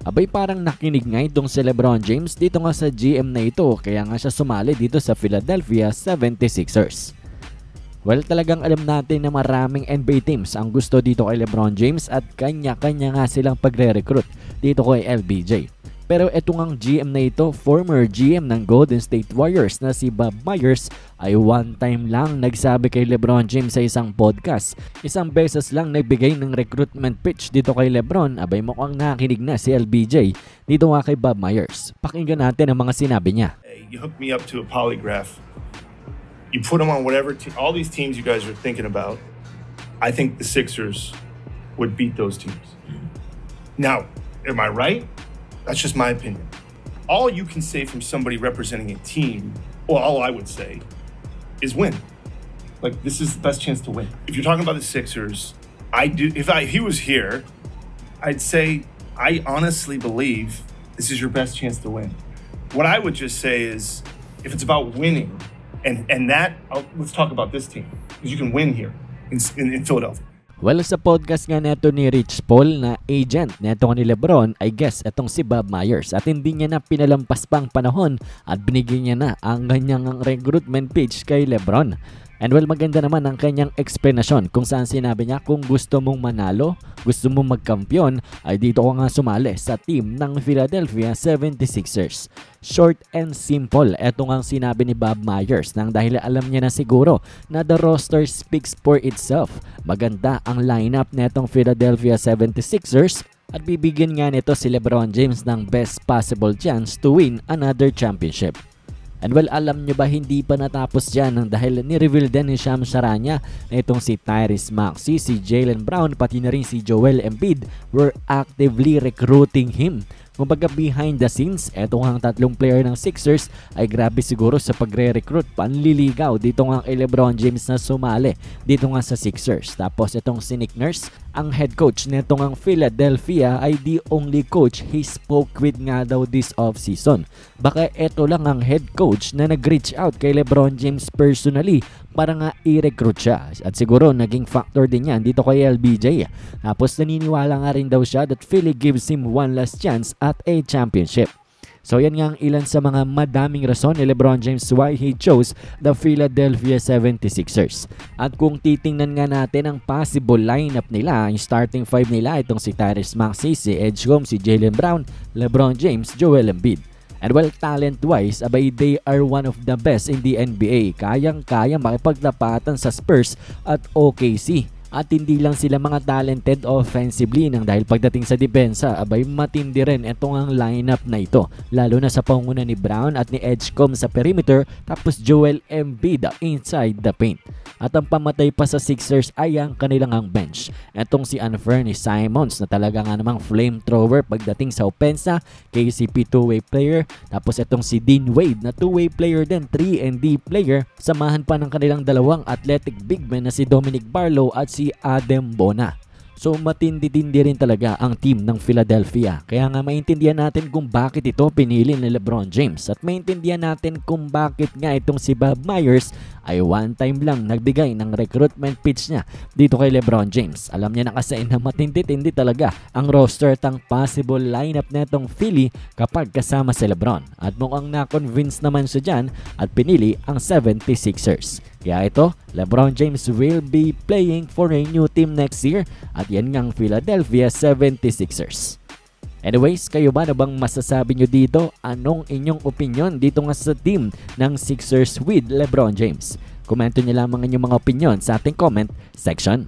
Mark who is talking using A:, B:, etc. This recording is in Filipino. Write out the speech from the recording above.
A: Abay parang nakinig nga itong si LeBron James dito nga sa GM na ito kaya nga siya sumali dito sa Philadelphia 76ers. Well, talagang alam natin na maraming NBA teams ang gusto dito kay LeBron James at kanya-kanya nga silang pagre-recruit dito kay LBJ. Pero etong GM na ito, former GM ng Golden State Warriors na si Bob Myers ay one time lang nagsabi kay LeBron James sa isang podcast. Isang beses lang nagbigay ng recruitment pitch dito kay LeBron, abay mukhang nakinig na si LBJ dito nga kay Bob Myers. Pakinggan natin ang mga sinabi niya.
B: Hey, you hook me up to a polygraph. You put them on whatever all these teams you guys are thinking about. I think the Sixers would beat those teams. Now, am I right? That's just my opinion. All you can say from somebody representing a team, well, all I would say is win. Like, this is the best chance to win. If you're talking about the Sixers, if he was here, I'd say I honestly believe this is your best chance to win. What I would just say is, if it's about winning, and that, let's talk about this team, because you can win here in Philadelphia.
A: Well, sa podcast nga neto ni Rich Paul na agent neto ni LeBron, I guess etong si Bob Myers at hindi niya na pinalampas pang panahon at binigyan niya na ang kanyang recruitment pitch kay LeBron. And well, maganda naman ang kanyang explanation kung saan sinabi niya kung gusto mong manalo, gusto mong magkampiyon, ay dito ko nga sumali sa team ng Philadelphia 76ers. Short and simple, eto nga ang sinabi ni Bob Myers nang dahil alam niya na siguro na the roster speaks for itself. Maganda ang lineup netong Philadelphia 76ers at bibigyan nga nito si LeBron James ng best possible chance to win another championship. And well, alam nyo ba hindi pa natapos dyan dahil ni-reveal din ni Shams Charania na itong si Tyrese Maxey, si Jaylen Brown, pati na rin si Joel Embiid were actively recruiting him. Kumbaga behind the scenes, etong ang tatlong player ng Sixers ay grabe siguro sa pagre-recruit, panliligaw dito nga kay LeBron James na sumali dito nga sa Sixers. Tapos itong si Nick Nurse, ang head coach nitong ang Philadelphia ay the only coach he spoke with nga daw this offseason. Baka eto lang ang head coach na nag-reach out kay LeBron James personally para nga i-recruit siya. At siguro naging factor din yan dito kay LBJ. Tapos naniniwala nga rin daw siya that Philly gives him one last chance at a championship. So yan nga ang ilan sa mga madaming rason ni LeBron James why he chose the Philadelphia 76ers. At kung titingnan nga natin ang possible lineup nila, yung starting five nila, itong si Tyrese Maxey, si Edgecombe, si Jaylen Brown, LeBron James, Joel Embiid. And well, talent-wise, abay they are one of the best in the NBA. Kayang-kaya makipagtapatan sa Spurs at OKC. At hindi lang sila mga talented offensively nang dahil pagdating sa depensa, abay matindi rin itong ang lineup na ito. Lalo na sa panguna ni Brown at ni Edgecombe sa perimeter tapos Joel Embiid inside the paint. At ang pamatay pa sa Sixers ay ang kanilang ang bench. Itong si Anthony Simons na talaga nga namang flamethrower pagdating sa opensa, KCP 2-way player, tapos itong si Dean Wade na 2-way player din, 3-and-D player, samahan pa ng kanilang dalawang athletic big men na si Dominic Barlow at si Adem Bona. So matindi-tindi rin talaga ang team ng Philadelphia. Kaya nga maintindihan natin kung bakit ito pinili ni LeBron James at maintindihan natin kung bakit nga itong si Bob Myers ay one time lang nagbigay ng recruitment pitch niya dito kay LeBron James. Alam niya na kasi na matindi-tindi talaga ang roster at ang possible lineup netong Philly kapag kasama si LeBron. At mukhang na-convince naman siya dyan at pinili ang 76ers. Kaya ito, LeBron James will be playing for a new team next year at yan ngang Philadelphia 76ers. Anyways, kayo ba na bang masasabi nyo dito? Anong inyong opinion dito nga sa team ng Sixers with LeBron James? Komento nyo lamang inyong mga opinion sa ating comment section.